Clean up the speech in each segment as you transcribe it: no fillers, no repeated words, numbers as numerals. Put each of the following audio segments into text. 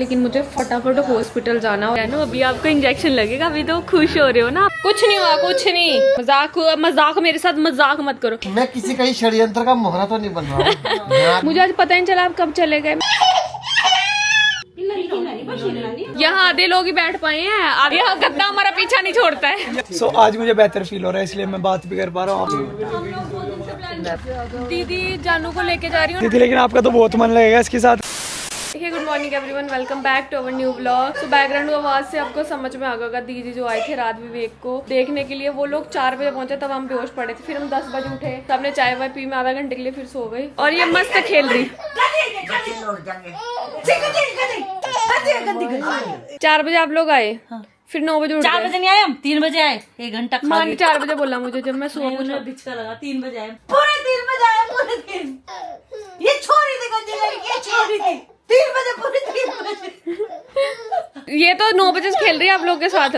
लेकिन मुझे फटाफट हॉस्पिटल जाना है ना। अभी आपको इंजेक्शन लगेगा, अभी तो खुश हो रहे हो ना। कुछ नहीं हुआ, कुछ नहीं। मजाक मेरे साथ मजाक मत करो। मैं किसी का ही षड्यंत्र का मोहरा तो नहीं बन रहा हूँ। मुझे आज पता नहीं चला आप कब चले गए। यहाँ आधे लोग ही बैठ पाए हैं, यहाँ गद्दा हमारा पीछा नहीं छोड़ता है। आज मुझे बेहतर फील हो रहा है, इसलिए मैं बात भी कर पा रहा हूँ। दीदी जानू को लेके जा रही हूँ दीदी, लेकिन आपका तो बहुत मन लगेगा इसके साथ। Good morning everyone, welcome back to our new vlog. तो बैकग्राउंड आवाज से आपको समझ में आ गया, दीदी जो आए थे रात विवेक को देखने के लिए, वो लोग 4 बजे पहुंचे, तब हम बेहोश पड़े थे। फिर हम 10 बजे उठे, सबने चाय वाय पी, मैं आधा घंटे के लिए फिर सो गई। और ये मस्त खेल रही। 4 बजे आप लोग आए, फिर 9 बजे 4 बजे नहीं आए, हम 3 बजे आए। 1 घंटा खा माँ ने 4 बजे बोला मुझे, जब मैं सुबह मुझे बिचका लगा। 3 बजे आए, पूरे 3 बजे आए, पूरे 3। ये छोरी थी गंदी लड़की, ये छोरी थी 3 बजे, पूरे 3 बजे। ये तो 9 बजे से खेल रही है आप लोग के साथ।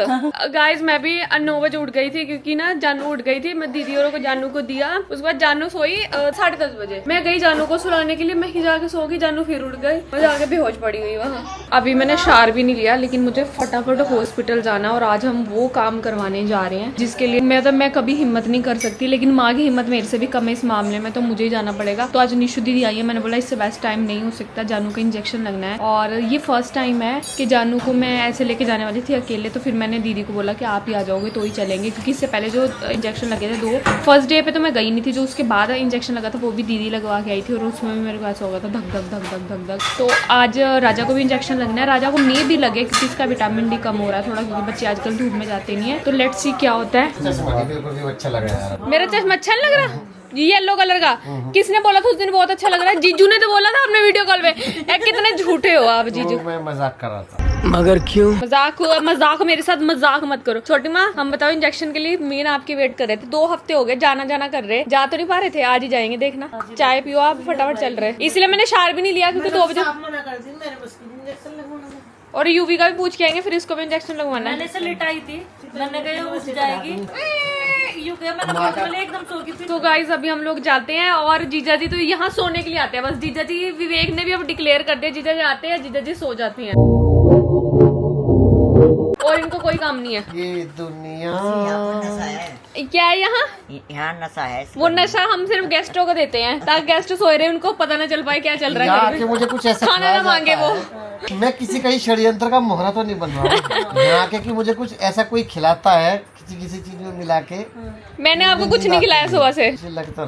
गाइस मैं भी 9 बजे उठ गई थी, क्योंकि ना जानू उठ गई थी। मैं दीदी और को जानू को दिया, उसके बाद जानू सोई 10:30 बजे। मैं गई जानू को सुलाने के लिए, मैं ही जाके सो गई, जानू फिर उठ गई, मैं जाके बेहोश पड़ी हुई वहाँ। अभी मैंने शार भी नहीं लिया, लेकिन मुझे फटाफट हॉस्पिटल जाना, और आज हम वो काम करवाने जा रहे हैं जिसके लिए मैं कभी हिम्मत नहीं कर सकती, लेकिन माँ की हिम्मत मेरे से भी कम है इस मामले में, तो मुझे ही जाना पड़ेगा। तो आज निशु दीदी आई है, मैंने बोला इससे बेस्ट टाइम नहीं हो सकता, जानू का इंजेक्शन लगना है। और ये फर्स्ट टाइम है कि जानू को मैं ऐसे लेके जाने वाली थी अकेले, तो फिर मैंने दीदी को बोला कि आप ही आ जाओगे तो ही चलेंगे, क्योंकि इससे पहले जो इंजेक्शन लगे थे 2, फर्स्ट डे पे तो मैं गई नहीं थी, जो उसके बाद इंजेक्शन लगा था वो भी दीदी लगवा के आई थी, और उसमें भी मेरे को ऐसा हो गया था धक धक धक धक धक धक। तो आज राजा को भी इंजेक्शन लगना है, राजा को मे भी लगे, क्योंकि इसका विटामिन डी कम हो रहा है थोड़ा, क्योंकि बच्चे आजकल धूप में जाते नहीं है। तो लेट्स सी क्या होता है। अच्छा लग रहा है मेरा चश्मा अच्छा नहीं लग रहा, येलो कलर का। किसने बोला था उस दिन बहुत अच्छा लग रहा है? जीजू ने तो बोला था अपने वीडियो कॉल में। कितने झूठे हो आप जीजू। मैं मजाक कर रहा था। मगर क्यों? मजाक मेरे साथ मजाक मत करो। छोटी माँ, हम बताओ इंजेक्शन के लिए मीन आपकी वेट कर रहे थे, 2 हफ्ते हो गए जाना जाना कर रहे, जा तो नहीं पा रहे थे, आज ही जाएंगे देखना। चाय पियो आप, फटाफट चल रहे। इसलिए मैंने शार भी नहीं लिया, क्योंकि 2 बजे और यूवी का भी पूछ के आएंगे, फिर इसको भी इंजेक्शन लगवाना है। मैंने से लिटाई थी, मैंने कहा उठ जाएगी, यूं कहा, मैं तो एकदम सो गई थी। तो गाइस अभी हम लोग जाते हैं, और जीजा जी तो यहाँ सोने के लिए आते हैं बस। जीजा जी, विवेक ने भी अब डिक्लेयर कर दिया, जीजा जी आते हैं, जीजा जी सो जाते हैं, और इनको कोई काम नहीं है। ये दुनिया क्या है यहाँ नशा है। वो नशा हम सिर्फ गेस्टों को देते हैं, ताकि गेस्ट सो रहे हैं, उनको पता न चल पाए क्या चल रहा है। कि मुझे कुछ ऐसा खाना ना मांगे वो। मैं किसी का ही षड्यंत्र का मोहरा तो नहीं बन रहा हूँ। यहाँ के कि मुझे कुछ ऐसा कोई खिलाता है, किसी चीज में मिला के। मैंने आपको कुछ नहीं खिलाया सुबह से। लगता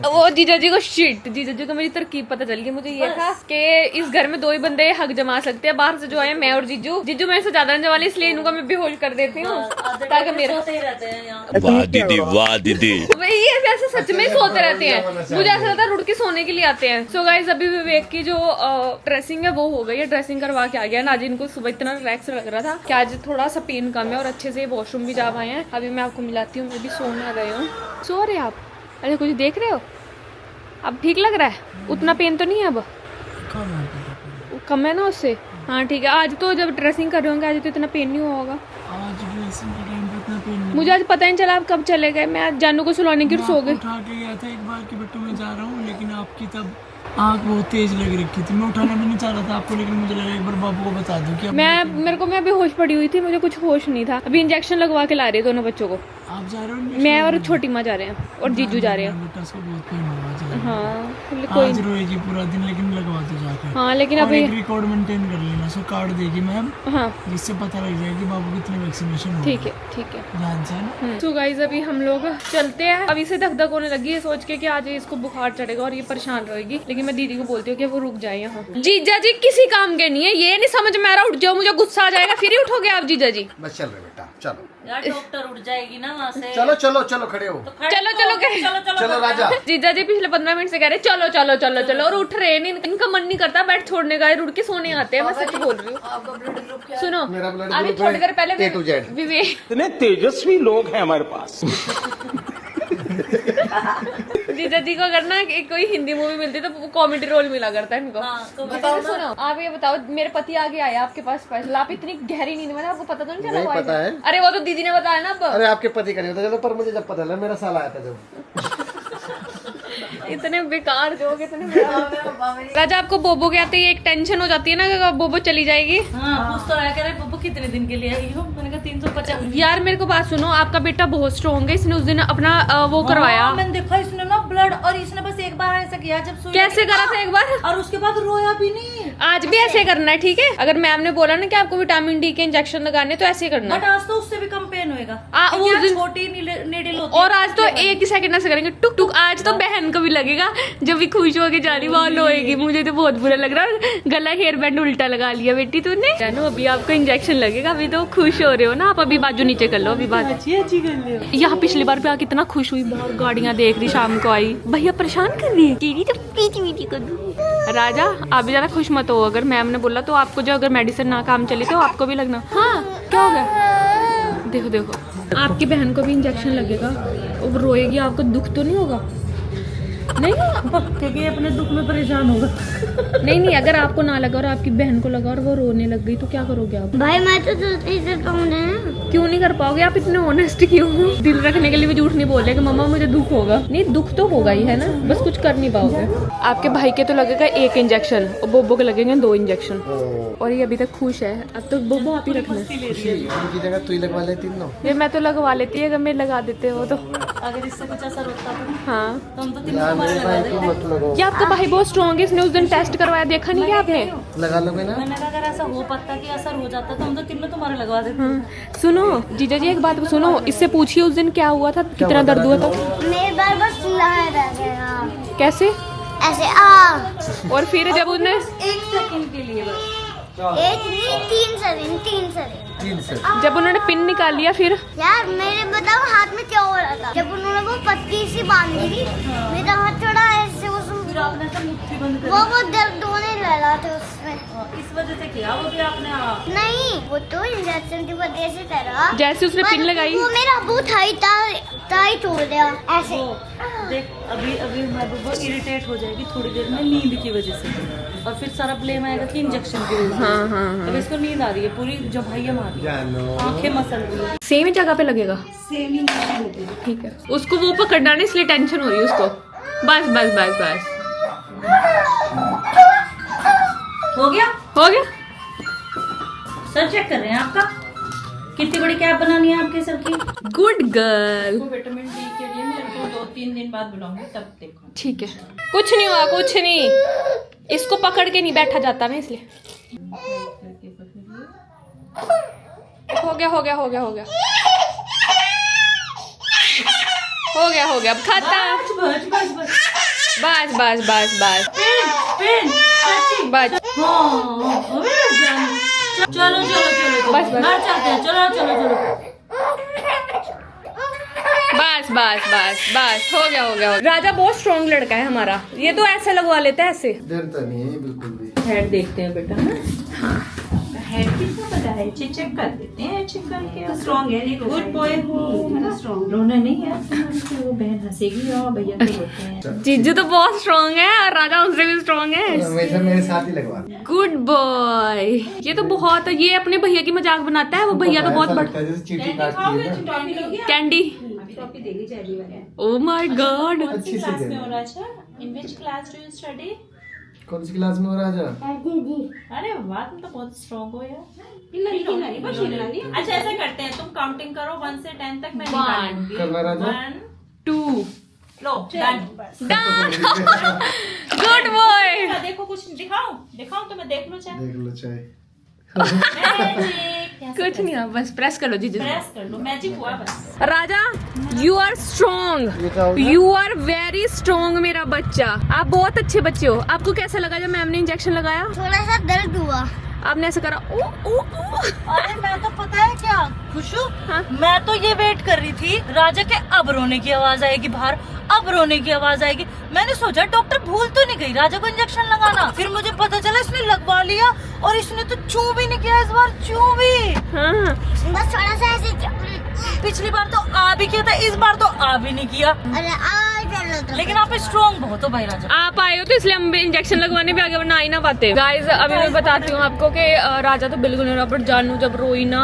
वो जीजा जी को शिट, जीजा जी को मेरी तरकीब पता चल गई। मुझे ये था कि इस घर में 2 ही बंदे हक जमा सकते हैं, बाहर से जो है मैं और जीजू। जीजू मेरे से ज्यादा जमा, इसलिए इनको मैं बेहोश कर देती हूँ, ताकि मेरे वाह दीदी, वाह दीदी। ये वैसे सच में सोते रहते हैं, मुझे ऐसा लगता है रुड़ के सोने के लिए आते हैं। सो गाइस अभी विवेक की जो ड्रेसिंग है वो हो गई है, ड्रेसिंग करवा के आ गया ना। आज इनको सुबह इतना रिलैक्स लग रहा था कि आज थोड़ा सा पेन कम है, और अच्छे से वॉशरूम भी जा पाए हैं। अभी मैं आपको मिलाती हूँ, मैं भी सोने गए हूँ। सो रहे आप? अरे कुछ देख रहे हो? अब ठीक लग रहा है? उतना पेन तो नहीं है अब? कम है ना उससे? हाँ ठीक है। आज तो जब ड्रेसिंग कर रहे होंगे, आज तो इतना पेन नहीं हुआ होगा। मुझे आज पता नहीं चला आप कब चले गए। मैं आज जानू को सुलाने की सो गई। उठा के गया था एक बार कि बेटू मैं जा रहा हूँ, लेकिन आपकी तब आँख बहुत तेज लग रखी थी। मैं उठाना भी नहीं चाह रहा था आपको, लेकिन मुझे लगा एक बार बाबू को बता दूं कि मैं बेहोश पड़ी हुई थी, मुझे कुछ होश नहीं था। अभी इंजेक्शन लगवा के ला रहे दोनों बच्चों को। आप जा रहे हो? मैं और छोटी माँ जा रहे हैं, और जीजू जा रहे हैं। बेटा उसको बहुत पेन होगा। हाँ आज रोएगी पूरा दिन, लेकिन लगवा दो जाके। हाँ लेकिन और अभी एक रिकॉर्ड मेंटेन कर लेना, सो कार्ड देगी मैम, हाँ जिससे पता लग जाएगा कि बाबू कितने वैक्सीनेशन हो। ठीक है ध्यान से। तो गाइस अभी हम लोग चलते हैं। अभी से धक धक होने लगी है, सोच के कि आज इसको बुखार चढ़ेगा और ये परेशान रहेगी, लेकिन मैं दीदी को बोलती हूँ कि वो रुक जाए यहाँ। जीजा जी किसी काम के नहीं है, ये नहीं समझ में आ रहा। उठ जाओ, मुझे गुस्सा आ जाएगा, फिर ही उठोगे आप जीजा जी। बस चल रहे बेटा, चलो यार डॉक्टर उठ जाएगी ना वहाँ से। चलो चलो चलो, खड़े हो। चलो राजा। जीजा जी पिछले 15 मिनट से कह रहे चलो चलो चलो चलो, और उठ रहे नहीं। इनका मन नहीं करता बेड छोड़ने का, रुड़ के सोने आते हैं। मैं सच बोल रही हूँ। सुनो अभी थोड़ी देर पहले विवेक, इतने तेजस्वी लोग हैं हमारे पास। जीजा जी को अगर ना कोई हिंदी मूवी मिलती तो कॉमेडी रोल मिला करता है इनको। तो बताओ सुनो, आप ये बताओ, मेरे पति आगे आया आपके पास स्पेशल, आप इतनी गहरी नींद में, आपको पता तो नहीं चला? नहीं पता है। अरे वो तो दीदी ने बताया ना अब। अरे आपके पति का नहीं होता, चलो, पर मुझे जब पता चला, मेरा साल आया था जब। इतने बेकार जोक, इतने बेकार। राजा आपको बोबो के आते ही एक टेंशन हो जाती है ना कि बोबो चली जाएगी। हाँ पूछ तो रहा कह रहे पप्पू कितने दिन के लिए आई हो, मैंने कहा 350। यार मेरे को बात सुनो, आपका बेटा बहुत स्ट्रॉन्ग है, इसने उस दिन अपना वो करवाया। मैंने देखा इसने ना ब्लड, और इसने बस एक बार ऐसा किया जब सुई कैसे लगी, करा था एक बार? और उसके बाद रोया भी नहीं। आज भी ऐसे करना है, ठीक है? अगर मैम ने बोला ना कि आपको विटामिन डी के इंजेक्शन लगाने, तो ऐसे ही करना बट है। आज तो उससे भी कम पेन होएगा, वो क्योंकि आज दिन- छोटी नीडल होती और आज तो एक ही सेकंड से करेंगे टुक टुक। आज तो बहन को भी लगेगा, जब भी खुश होके जा रही वहाँ लोएगी। मुझे तो बहुत बुरा लग रहा है, गला हेयर बैंड उल्टा लगा लिया बेटी तूने। जानू अभी आपको इंजेक्शन लगेगा, अभी तो खुश हो रहे हो ना आप। अभी बाजू नीचे कर लो, अभी बाजू। अच्छी कर लियो। यहाँ पिछली बार पे कितना खुश हुई, बाहर गाड़ियाँ देख रही, शाम को आई। भैया परेशान कर रही है, टीवी तो पीटी वीटी कर दूँ। राजा आप भी ज्यादा खुश मत हो, अगर मैम ने बोला तो आपको, जो अगर मेडिसिन ना काम चली तो आपको भी लगना। हाँ क्या हो गया? देखो देखो, आपकी बहन को भी इंजेक्शन लगेगा, वो रोएगी, आपको दुख तो नहीं होगा? नहीं क्योंकि अपने दुख में परेशान होगा। नहीं नहीं, अगर आपको ना लगा और आपकी बहन को लगा और वो रोने लग गई तो क्या करोगे आप? भाई मैं तो दूसरी से कहूँगा क्यों नहीं कर पाओगे? आप इतने ऑनेस्ट क्यों हो? दिल रखने के लिए भी झूठ नहीं बोल रहे कि मम्मा मुझे दुख होगा। नहीं, दुख तो होगा ही है ना, बस कुछ कर नहीं पाओगे। आपके भाई के तो लगेगा 1 इंजेक्शन और बोबो के लगेंगे 2 इंजेक्शन। और ये अभी तक खुश है, अब तो बोबो आप ही रखना। उनकी जगह तू ही लगवा लेती ना। ये मैं तो लगवा लेती है, अगर मैं लगा देते हो तो। अगर इससे कुछ असर होता तो हाँ, तो हम तो 3 यार हमारे मेरे लगा भाई देते। को मत लगाओ। ये आपका भाई बहुत स्ट्रॉन्ग है, इसने उस दिन टेस्ट करवाया, देखा नहीं क्या आपने? लगा लोगे ना? मैंने कहा अगर ऐसा हो पाता कि असर हो जाता तो हम तो 3 तुम्हारे लगवा देते। हाँ, सुनो जीजा जी एक बात सुनो, इससे पूछिए उस दिन क्या हुआ था, कितना दर्द हुआ था? मेरे बार बस लहर आ गया कैसे? ऐसे और फिर जब उसने 1 सेकंड के लिए बस। एक नहीं 3 सेकंड 3 से। जब उन्होंने पिन निकाल लिया फिर? यार मेरे बताओ हाथ में क्या हो रहा था जब उन्होंने वो पत्ती सी बांधी थी, मेरा हाथ थोड़ा ऐसे फिर आपने तो मुट्ठी बंद कर वो दर्द होने लगा था उसमें। इस वजह से किया वो भी आपने। नहीं वो तो इंजेक्शन की वजह से करा। जैसे उसने पिन पर लगाई, वो मेरा बहुत टाइट हो गया ऐसे। देख अभी मैं वो इरिटेट हो जाएगी थोड़ी देर में नींद की वजह से, और फिर सारा ब्लेम आएगा कि इंजेक्शन की वजह से। हाँ हाँ हाँ, अब इसको नींद आ रही है पूरी, जब भाई मार रही है, जानो। आंखें मसल रही है। सेम ही जगह पे लगेगा, सेम इंजेक्शन लगेगी। ठीक है। उसको वो पकड़ना नहीं, इसलिए टेंशन हो रही है उसको। बस बस बस बस, हो गया हो गया। सर चेक कर रहे हैं आपका, कितनी बड़ी कैप बनानी है आपके सर की? गुड गर्ल, विटामिन डी के लिए मेरे को 2-3 दिन बाद बुलाऊंगी, तब देखो। ठीक है। कुछ नहीं हुआ, कुछ नहीं, इसको पकड़ के नहीं बैठा जाता ना, इसलिए। हो गया हो गया हो गया हो गया हो गया हो गया, अब खाता। बस बस बस बस बस बस बस पेन सच्ची बस। हाँ, अबे जान। चलो चलो चलो बस, बस। घर चलते हैं, चलो चलो चलो। बस बस बस बस, हो गया हो गया हो गया। राजा बहुत स्ट्रॉन्ग लड़का है हमारा, ये तो ऐसे लगवा लेता है ऐसे। डरता नहीं है बिल्कुल भी। हेड देखते हैं बेटा। हाँ हेड कितना बड़ा है, चेक कर देते हैं, चेक करके। स्ट्रॉन्ग है, गुड बॉय हो। स्ट्रॉन्ग रोना नहीं है, वो बहन हंसेगी और भैया तो होते हैं। जीजू तो बहुत स्ट्रॉन्ग है और राजा उनसे भी स्ट्रॉन्ग है। हमेशा मेरे साथ ही लगवा। गुड बॉय, ये तो बहुत, ये अपने भैया की मजाक बनाता है। वो भैया तो बहुत बड़ा। जैसे चींटी काटती है ना। Candy, oh my God. अच्छी से दे। In which class do you study? कौन सी क्लास में हो राजा? अरे वाह, तुम तो बहुत स्ट्रॉन्ग हो यार। अच्छा ऐसा करते हैं, तुम काउंटिंग करो 1 से 10 तक, मैं निकालूंगी। करना राजा। 1 2 लो डन। Good boy. देखो कुछ दिखाऊं तो मैं देख लो चाहे। देख लो चाहे। मैजिक कुछ नहीं हुआ, बस प्रेस कर लो जीजू। प्रेस कर लो, मैजिक हुआ बस। राजा यू आर ये क्या स्ट्रॉन्ग, होगा? यू आर वेरी स्ट्रॉन्ग मेरा बच्चा। आप बहुत अच्छे बच्चे हो। आपको कैसा लगा जब मैम ने इंजेक्शन लगाया? थोड़ा सा दर्द हुआ। आपने ऐसा करा ओ ओ ओ। अरे मैं तो पता है क्या खुशू, हाँ? मैं तो ये वेट कर रही थी राजा के अब रोने की आवाज आएगी बाहर, अब रोने की आवाज आएगी। मैंने सोचा डॉक्टर भूल तो नहीं गई राजा को इंजेक्शन लगाना। फिर मुझे पता चला इसने लगवा लिया, और इसने तो चू भी नहीं किया इस बार, चू भी। हाँ, बस थोड़ा सा ऐसे पिछली बार तो आ भी किया था, इस बार तो आ भी नहीं किया। अरे आ चलो तो। लेकिन आप स्ट्रॉन्ग बहुत हो भाई राजा। आप आए हो तो इसलिए हम इंजेक्शन लगवाने भी आगे, वरना आ ही ना पाते। गाइस अभी मैं बताती हूँ आपको कि राजा तो बिल्कुल नहीं रहा, बट जानू जब रोई ना,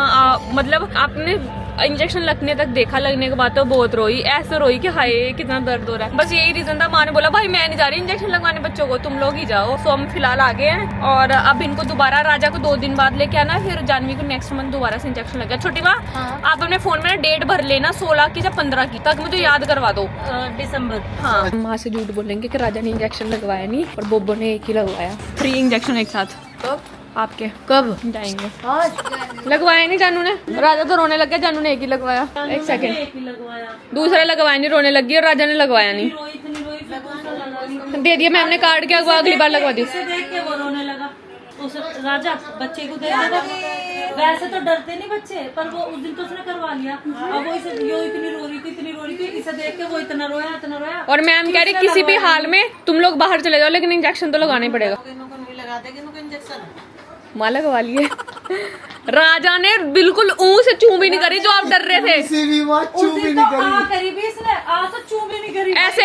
मतलब आपने इंजेक्शन लगने तक देखा, लगने के बाद तो बहुत रोई, ऐसे रोई कि हाय कितना दर्द हो रहा है। बस यही रीजन था। माँ ने बोला भाई मैं नहीं जा रही इंजेक्शन लगवाने बच्चों को, तुम लोग ही जाओ। तो हम फिलहाल आ गए हैं और अब इनको दोबारा राजा को 2 दिन बाद लेके आना, फिर जानवी को नेक्स्ट मंथ दोबारा से इंजेक्शन लगेगा। छोटी माँ आप अपने फोन में डेट भर लेना 16 की या 15 की, तक मुझे याद करवा दो। दिसंबर। हाँ, माँ से झूठ बोलेंगे कि राजा ने इंजेक्शन लगवाया नहीं और बोबो ने एक ही लगवाया। 3 इंजेक्शन एक साथ। कब आपके कब जाएंगे? लगवाया नहीं जानू ने। राजा तो रोने लग गया, जानू ने एक ही लगवाया। एक सेकंड, दूसरा लगवाया नहीं, रोने लगी और राजा ने लगवाया नहीं। दे दिया मैम ने कार्ड के, अगली बार लगवा दी। देख के वो रोने लगा। उस राजा बच्चे को देख देगा, वैसे तो डरते नहीं बच्चे, पर वो उस दिन तो उसने करवा लिया। अब वो इसे यो इतनी रो रही थी, इसे देख के वो इतना रोया। और मैम कह रही किसी भी हाल में तुम लोग बाहर चले जाओ, लेकिन इंजेक्शन तो लगाना ही पड़ेगा। माँ लगवा लिए। राजा ने बिल्कुल से चूम भी नहीं करी जो आप डर रहे थे। किसी भी बात चूम भी नहीं करी। करी भी इसने, तो चूम भी नहीं करी। ऐसे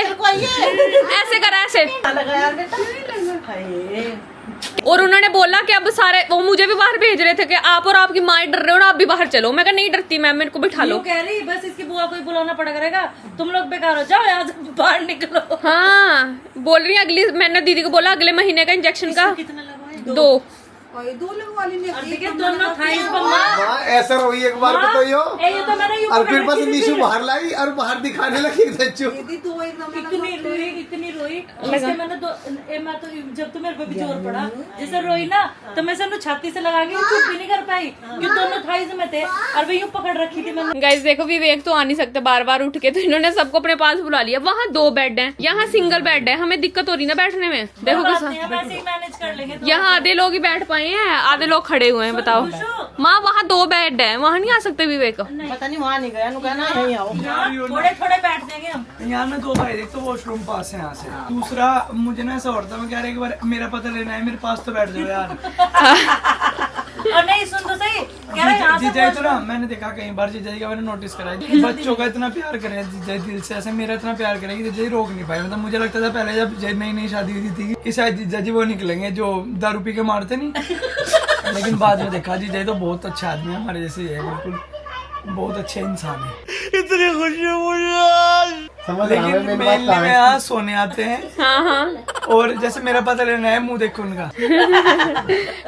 ऐसे करा, ऐसे। और उन्होंने बोला कि अब सारे वो मुझे भी बाहर भेज रहे थे कि आप और आपकी माँ डर रहे हो ना, आप भी बाहर चलो। मैं कहा नहीं डरती मैम, मेरे को बिठा लो। कह रही बस इसकी बुआ को ही बुलाना पड़ेगा, तुम लोग बेकार हो जाओ, आज बाहर निकलो। हाँ बोल रही अगली, मैंने दीदी को बोला अगले महीने का इंजेक्शन का 2 लगवा ली। दोनों थाइस पर माँ ऐसा रोई एक बार तो यो, ये तो मैंने यूं और फिर पकड़ बस रखी थी। नीशू बाहर लाई और बाहर दिखाने लगी सच्चू। इतनी रोई इसके मैंने मैं तो जब तो मेरे पे भी जोर पड़ा, जैसे रोई ना तो मैं सब छाती से लगा के चुप भी नहीं कर पाई, क्योंकि दोनों थाइस में थे और वे यूं पकड़ रखी थी मैंने। गाइस देखो विवेक तो आ नहीं सकते बार बार उठ के, तो इन्होंने सबको अपने पास बुला लिया। वहाँ 2 बेड हैं, यहाँ सिंगल बेड है, हमें दिक्कत हो रही ना बैठने में। देखो कैसा, वैसे ही मैनेज कर लेंगे। यहाँ आधे लोग ही बैठ पाए हैं, आधे लोग खड़े हुए हैं। बताओ माँ, वहाँ 2 बेड है, वहाँ नहीं आ सकते विवेक। पता नहीं वहाँ नहीं गया, कहना यहीं आओ। थोड़े थोड़े बैठ देंगे हम। यहाँ में 2 भाई, एक तो वॉशरूम पास है यहाँ से, दूसरा मुझे ना ऐसा होता, मैं कह रहा एक बार मेरा पता लेना है, मेरे पास तो बैठ जाओ यार। और नहीं सुन तो सही, कह रहा है यहाँ से जीजाई तो ना मैंने देखा कई बार जीजाई का मैंने नोटिस करा है, बच्चों का इतना प्यार करे जीजाई दिल से, ऐसे मेरा इतना प्यार करे कि जीजाई रोक नहीं पाए। मतलब मुझे लगता था पहले जब नई शादी हुई थी कि शायद जीजा जी वो निकलेंगे जो दारू पी के मारते नहीं, लेकिन बाद में देखा जीजाई तो बहुत अच्छा आदमी है, हमारे जैसे है, बिल्कुल बहुत अच्छे इंसान है। इतनी खुशी मुझे। समझ रहा लेकिन मैं मेनली में यहाँ सोने आते हैं। हाँ हाँ, और जैसे मेरा पता लेना है, मुंह देखो उनका।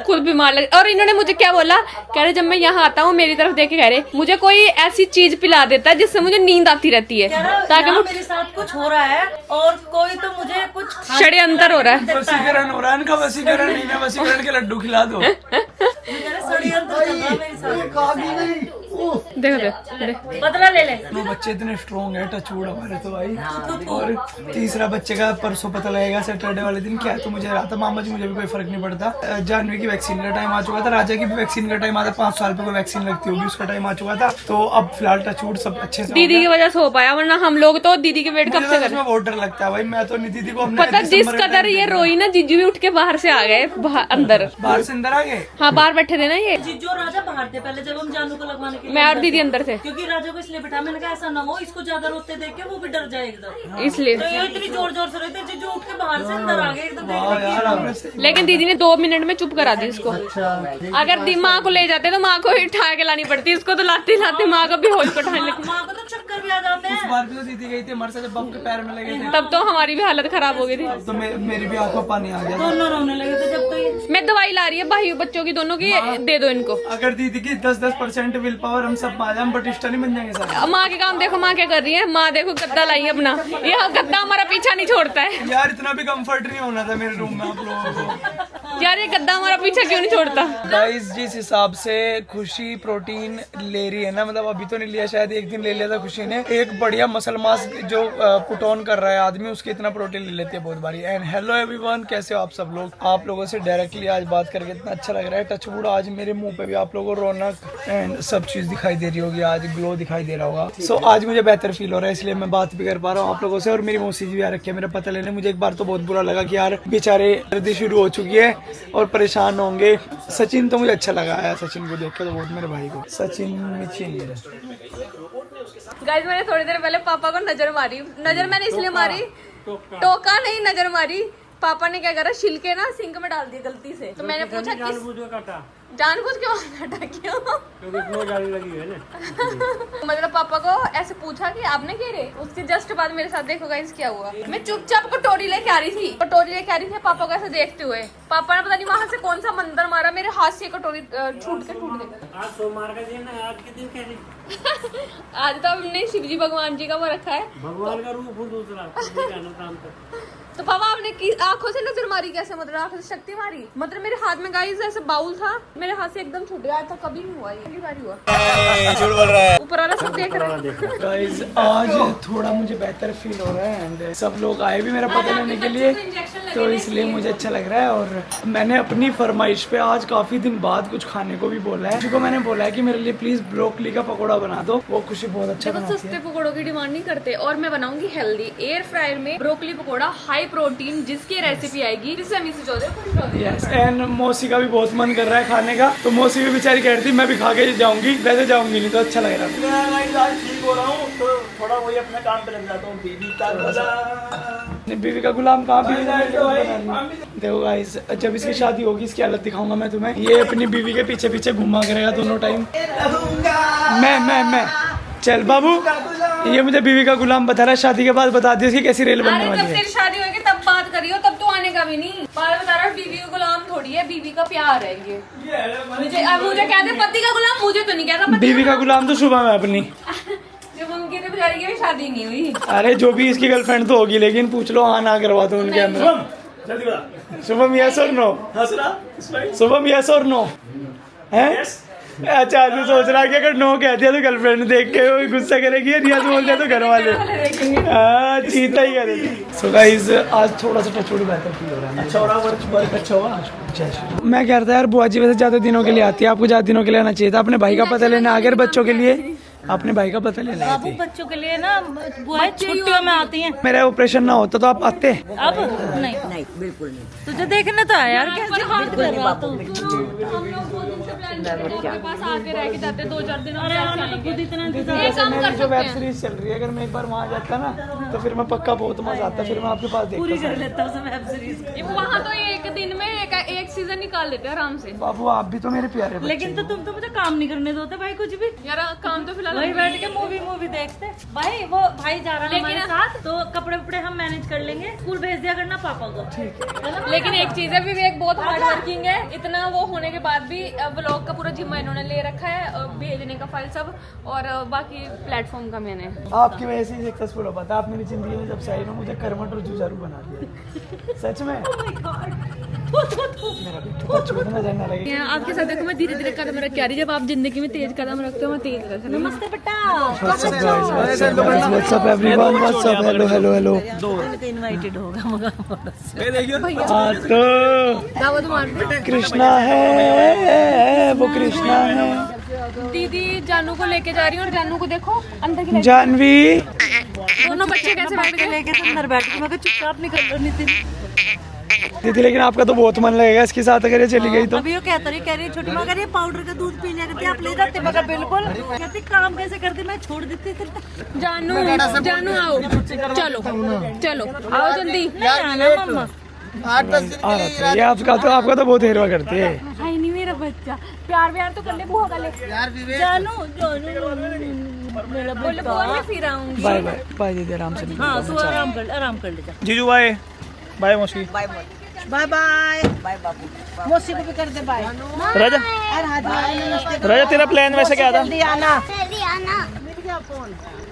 खुद बीमार लग। और इन्होंने मुझे क्या बोला, कह रहे जब मैं यहाँ आता हूँ मेरी तरफ देख के कह रहे मुझे कोई ऐसी चीज पिला देता है जिससे मुझे नींद आती रहती है, ताकि मैं मेरे साथ कुछ हो रहा है और कोई तो मुझे कुछ षड्यंत्र हो रहा है। वसीकरण हो रहा है इनका, वसीकरण नहीं है, वसीकरण के लड्डू खिला दो। षड्यंत्र चल रहा है मेरे साथ। देखो देखो बदला ले ले। वो बच्चे इतने स्ट्रॉन्ग है, टचवुड हमारे तो भाई। और तीसरा बच्चे का परसों पता लगेगा सैटरडे वाले दिन क्या है, तो मुझे रहा था मामा जी मुझे भी कोई फर्क नहीं पड़ता। जानवी की वैक्सीन का टाइम आ चुका था, राजा की भी वैक्सीन का टाइम आता, 5 साल पे कोई वैक्सीन लगती होगी, उसका टाइम आ चुका था। तो अब फिलहाल टचवुड सब अच्छे से दीदी की वजह से हो पाया, वरना हम लोग तो दीदी के वेट कब से कर। बहुत डर लगता है भाई, मैं तो नहीं दीदी को अपने पता जिस कदर ये रोई ना, जीजू भी उठ के बाहर से आ गए, अंदर। बाहर से अंदर आ गए। हाँ बाहर बैठे थे ना ये, जीजू और राजा बाहर थे पहले जब हम जानू को लगवाने के लिए। मैं और दीदी अंदर थे, क्योंकि राजा को इसलिए बैठा, मैंने कहा ऐसा ना हो इसको ज्यादा रोते देख के वो भी डर जाए एकदम, इसलिए। तो ये इतनी जोर जोर से रोते, जीजू उठ के बाहर से अंदर आ गए एकदम। यार आपने सही- लेकिन दीदी ने 2 मिनट में चुप करा दी इसको। अगर माँ को ले जाते तो माँ को ही उठा के लानी पड़ती, इसको तो लाते लाते माँ को भी होश को उठाने लगती। माँ को तो चक्कर भी आ जाते इस हैं। बार भी तो दीदी गई थी हमारे साथ, जब बम के पैर में लगे थे, तब तो हमारी भी हालत खराब हो गई थी। तो मेरी भी आंखों में पानी आ गया था। दोनों रोने लगे थे जब तो ये। मैं दवाई ला रही है भाई बच्चों की दोनों की, दे दो इनको। अगर दीदी की 10% विल पावर हम सब पा जाए, हम बटिस्टा नहीं बन जाएंगे सर। माँ के काम देखो, माँ क्या कर रही है, माँ देखो गद्दा लाई है अपना, यह गद्दा हमारा पीछा नहीं छोड़ता है। यार इतना भी कंफर्ट नहीं होना था मेरे रूम में आप लोगों को। यार ये गद्दा हमारा पीछा क्यों नहीं छोड़ता। गाइस जिस हिसाब से खुशी प्रोटीन ले रही है ना, मतलब अभी तो नहीं लिया, शायद एक दिन ले लिया था खुशी ने। एक बढ़िया मसल मास जो पुट ऑन कर रहा है आदमी, उसके इतना प्रोटीन ले लेती है बहुत बारी। एंड हेलो एवरीवन, कैसे हो आप सब लोग। आप लोगों से डायरेक्टली आज बात करके इतना अच्छा लग रहा है। टचवुड आज मेरे मुंह पे भी आप लोगों को रौनक एंड सब चीज दिखाई दे रही होगी, आज ग्लो दिखाई दे रहा होगा। सो आज मुझे बेहतर फील हो रहा है, इसलिए मैं बात भी कर पा रहा हूँ आप लोगों से। और मेरी मौसी जी भी आ रखी है मेरा पता लेने। मुझे एक बार तो बहुत बुरा लगा कि यार बेचारे सर्दी शुरू हो चुकी है और परेशान होंगे। सचिन तो मुझे अच्छा लगा है, सचिन को देख के तो बहुत, मेरे भाई को सचिन मिचिन। गाइस मैंने थोड़ी देर पहले पापा को नजर मारी, नजर मैंने इसलिए मारी, टोका नहीं नजर मारी। पापा ने क्या करा, छिलके ना सिंक में डाल दिए गलती से। तो मैंने पूछा किस जानबूझ के वहाँ हटा क्यों? मतलब पापा को ऐसे पूछा कि आपने घेरे, उसके जस्ट बाद मेरे साथ देखो गाइस क्या हुआ। मैं चुपचाप कटोरी लेके आ रही थी पापा को ऐसे देखते हुए। पापा ने पता नहीं वहाँ से कौन सा मंदिर मारा, मेरे हाथ से कटोरी छूट गई। आज सोमवार का दिन है, आज के दिन कह रही आज तो हमने शिव जी भगवान जी का वो रखा है। भगवान का रूप हो दूसरा। तो पापा आपने की आंखों से नजर मारी कैसे? मतलब आंखों से शक्ति मारी? मतलब मेरे हाथ में गाइस ऐसे बाउल था, मेरे हाथ से एकदम छूट गया। आज तक कभी नहीं हुआ, ये पहली बार हुआ। झूठ बोल रहा है। ऊपर वाला सब देख रहा है। गाइस आज थोड़ा मुझे बेहतर फील हो रहा है एंड सब लोग आए भी मेरा पता लेने के लिए, तो इसलिए मुझे अच्छा लग रहा है। और मैंने अपनी फरमाइश पे आज काफी दिन बाद कुछ खाने को भी बोला है, जिसको मैंने बोला है कि मेरे लिए प्लीज ब्रोकली का पकौड़ा बना दो। वो खुशी बहुत अच्छा बनाती है। सस्ते पकौड़ों की डिमांड नहीं करते, और मैं बनाऊंगी हेल्दी एयर फ्रायर में ब्रोकली पकौड़ा हाई प्रोटीन, जिसकी रेसिपी आएगी जिससे हम इसे यस एंड मौसी का भी बहुत मन कर रहा है खाने का, तो मौसी भी बेचारी कह रही थी मैं भी खा के जाऊंगी, वैसे जाऊंगी नहीं तो अच्छा लग रहा है। ठीक हो रहा हूँ तो थोड़ा वही अपने काम पे लग जाता हूँ। बीवी का गुलाम कहाँ भी देखो गाइस, जब इसकी शादी होगी इसकी हालत दिखाऊंगा मैं तुम्हें। ये अपनी बीवी के पीछे पीछे घुमा करेगा दोनों टाइम। मैं चल बाबू, ये मुझे बीवी का गुलाम बता रहा है, शादी के बाद बता दिया इसकी कैसी रेल बनने वाली है। तेरी शादी होगी तब बात करियो, तब तो आने का भी नहीं। बार बता रहा बीवी का गुलाम थोड़ी है, बीवी का प्यार है ये। मुझे कहते पति का गुलाम, मुझे तो नहीं कहता। बीवी का गुलाम तो सुबह में अपनी जब उनकी तो बेचारी की शादी नहीं हुई। अरे जो भी इसकी गर्लफ्रेंड तो होगी, लेकिन पूछ लो हाँ ना करवा दो उनके अंदर। शुभम यस और नो? शुभम यस और नो है? अच्छा तू सोच रहा कि अगर नो कह दिया तो गर्लफ्रेंड देख के वो गुस्सा करेगी, रिया तो बोल दिया तो घर वाले चीता ही करेगी। सो गाइस आज थोड़ा सा टच बेहतर फील हो रहा है। अच्छा हो रहा वर्क अच्छा हुआ। मैं कह रहा था यार बुआ जी वैसे ज्यादा दिनों के लिए आती है, आपको ज्यादा दिनों के लिए आना चाहिए था। अपने भाई का पता लेना अगर बच्चों के लिए, अपने भाई का पता लेना बाबू थी। बच्चों के लिए ना बुआ छुट्टियों में आती हैं। मेरा ऑपरेशन ना होता तो आप आते? अब नहीं बिल्कुल नहीं। तुझे देखने तो आया यार कैसे हाथ कर रहा तू। पास आके रह के जाते 2-4 दिन। अरे हम तो खुद इतना इंतजार। एक काम कर जो वेब सीरीज चल रही है, अगर मैं एक बार वहाँ जाता ना तो फिर मैं पक्का बहुत मजा आता, फिर मैं आपके पास पूरी देखता। कर लेता हूँ वेब सीरीज। वहाँ तो एक दिन में एक सीजन निकाल लेते हैं आराम से। बाबू आप भी तो मेरे प्यारे बच्चे। लेकिन तो तुम तो मुझे काम नहीं करने दोते भाई कुछ भी। यार काम तो फिलहाल वही बैठ के मूवी देखते भाई। वो भाई जा रहा है हमारे साथ तो कपड़े वपड़े हम मैनेज कर लेंगे, स्कूल भेज दिया करना पापा को। ठीक है। लेकिन एक चीज है, विवेक बहुत हार्ड वर्किंग है। इतना वो होने के बाद भी व्लॉग का पूरा जिम्मा इन्होंने ले रखा है, भेजने का फाइल सब, और बाकी प्लेटफॉर्म का मैंने। आपकी वजह से ही सक्सेसफुल हो पाता। आप मेरी जिंदगी में जब से आई हो मुझे कर्मठ और जुझारू बना दिया सच में। मेरा बेटा नजर ना लगे। आपके साथ देखो मैं धीरे धीरे कदम रख के आ रही। जब आप जिंदगी में तेज कदम रखते हो मैं तेज रखती हूँ। नमस्ते बेटा। What's up everyone, what's up, hello hello. Invited होगा मगर तो कृष्णा है, वो कृष्णा है। दीदी जानू को लेके जा रही हूँ, और जानू को देखो अंदर की जानवी दोनों बच्चे कैसे बैठ गए। लेके अंदर बैठ के मैं चुपचाप निकल रहा नितिन। दीदी लेकिन आपका तो बहुत मन लगेगा इसके साथ अगर ये चली गई तो। अभी वो कह रही छोटी मगर ये पाउडर का दूध पी लिया करती आप ले जाते मगर बिल्कुल कहती काम कैसे करती मैं छोड़ देती थी। जानू आओ, चलो आओ जल्दी। आना मम्मा। 8-10 दिन के लिए आ ये आपका तो बहुत हेरवा करती है। हाय नहीं मेरा बच्चा, प्यार तो कर ले बुआ का ले। जानू मेरा बोले बुआ मैं फिर आऊंगी। बाय बाय बाय दीदी, आराम से निकलो। हाँ तू आराम कर ले जा। जीजू बाय बाय मौसी। बाय बाय बाबू। मौसी को भी कर दे बाय। राजा राजा तेरा प्लान वैसे क्या था? जल्दी आना।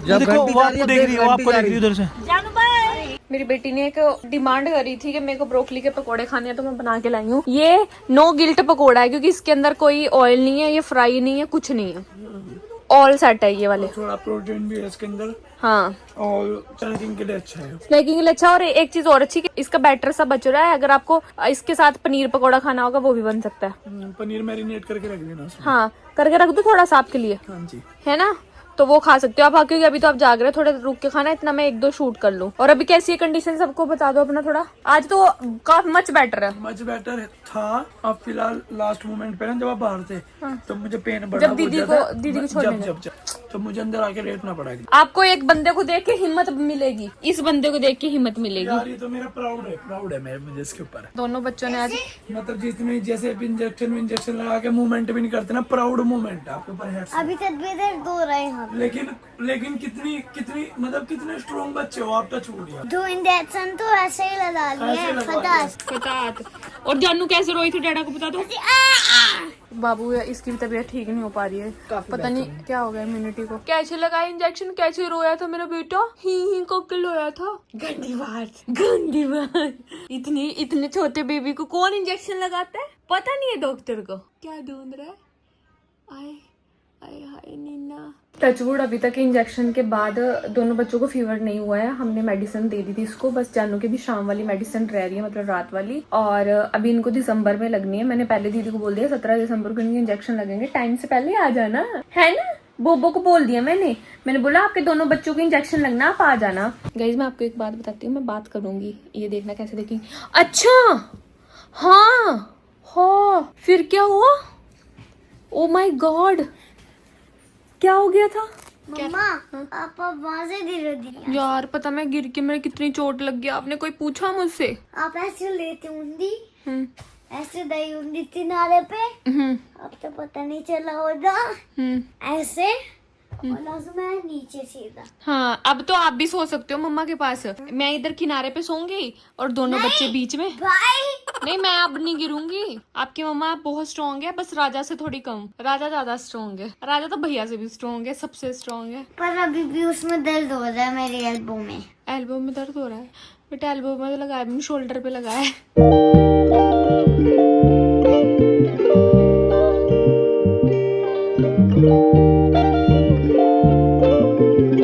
देखो वो आपको देख रही है, वो आपको देख रही है उधर से। जानू बाय। मेरी बेटी ने एक डिमांड करी थी कि मेरे को ब्रोकली के पकोड़े खाने हैं, तो मैं बना के लाई हूँ। ये नो गिल्ट पकोड़ा है, क्योंकि इसके अंदर कोई ऑयल नहीं है, ये फ्राई नहीं है, कुछ नहीं है, ऑल सेट है ये वाले। थोड़ा प्रोटीन भी है इसके अंदर, हाँ, और स्नैकिंग के लिए अच्छा है। स्नैकिंग के लिए अच्छा। और एक चीज और अच्छी कि इसका बैटर सा बच रहा है, अगर आपको इसके साथ पनीर पकोड़ा खाना होगा वो भी बन सकता है। पनीर मैरिनेट करके रख देना उसमें। हाँ करके रख दो थोड़ा सा आपके लिए, हाँ जी। है ना। तो वो खा सकते हो आप, क्योंकि अभी तो आप जाग रहे हो, थोड़ा रुक के खाना, इतना मैं 1-2 शूट कर लूं। और अभी कैसी है कंडीशन सबको बता दो अपना थोड़ा। आज तो काफी मच बेटर है। मच बेटर था। अब फिलहाल लास्ट मोमेंट पे ना जब आप बाहर थे तो मुझे पेन बढ़ा जब दीदी को छोड़ने जब तो मुझे अंदर आके लेटना पड़ा। आपको एक बंदे को देख के हिम्मत मिलेगी, इस बंदे को देख के हिम्मत मिलेगी। यार ये तो मेरा प्राउड है मेरे मुझे इसके ऊपर। दोनों बच्चों ने आज मतलब जितने जैसे इंजेक्शन लगा के मूवमेंट भी नहीं करते ना, प्राउड मूवमेंट आपके ऊपर है। अभी तक भी दर्द हो रहा है यहाँ पे। लेकिन कितनी मतलब कितने स्ट्रॉन्ग बच्चे हो आप, टच वुड यार। 2 इंजेक्शन तो ऐसे ही लगा लिए फटाक। और जानू कैसे रोई थी डैडा को बता दो। बाबू इसकी भी तबीयत ठीक नहीं हो पा रही है, पता नहीं क्या हो गया इम्यूनिटी को। कैसे लगाया इंजेक्शन, कैसे रोया था मेरा बेटा, ही करके रोया था। गंदी बात। इतने छोटे बेबी को कौन इंजेक्शन लगाता है, पता नहीं है डॉक्टर को। क्या ढूंढ रहा है, आए हाय नीना। टचवुड अभी तक इंजेक्शन के बाद दोनों बच्चों को फीवर नहीं हुआ है। हमने मेडिसिन दे दी थी इसको, बस जानू की भी शाम वाली मेडिसिन रह रही है, मतलब रात वाली। और अभी इनको दिसंबर में लगनी है। मैंने पहले दीदी को बोल दिया 17 दिसंबर को इनके इंजेक्शन लगेंगे, टाइम से पहले आ जाना है ना। बोबो को बोल दिया मैंने बोला आपके दोनों बच्चों को इंजेक्शन लगना, आप आ जाना। गाइज मैं आपको एक बात बताती हूँ, मैं बात करूंगी, ये देखना कैसे देखेंगे। अच्छा हाँ फिर क्या हुआ, ओ माई गॉड क्या हो गया था। मम्मा आप वहाँ से गिर दी। यार पता मैं गिर के मेरे कितनी चोट लग गया, आपने कोई पूछा मुझसे। आप ऐसे लेते होंगी, ऐसे दही होंगी किनारे पे, अब तो पता नहीं चला होगा ऐसे, और मैं नीचे सीधा। हाँ अब तो आप भी सो सकते हो मम्मा के पास, मैं इधर किनारे पे सोऊंगी और दोनों बच्चे बीच में। भाई नहीं मैं अब नहीं गिरूंगी, आपकी मम्मा बहुत स्ट्रॉन्ग है, बस राजा से थोड़ी कम। राजा ज्यादा स्ट्रॉन्ग है, राजा तो भैया से भी स्ट्रॉन्ग है, सबसे स्ट्रॉन्ग है। पर अभी भी उसमें दर्द हो रहा है मेरे एल्बो में। एल्बो में दर्द हो रहा है बेटा, एल्बो में तो लगाया, शोल्डर पे लगाया है।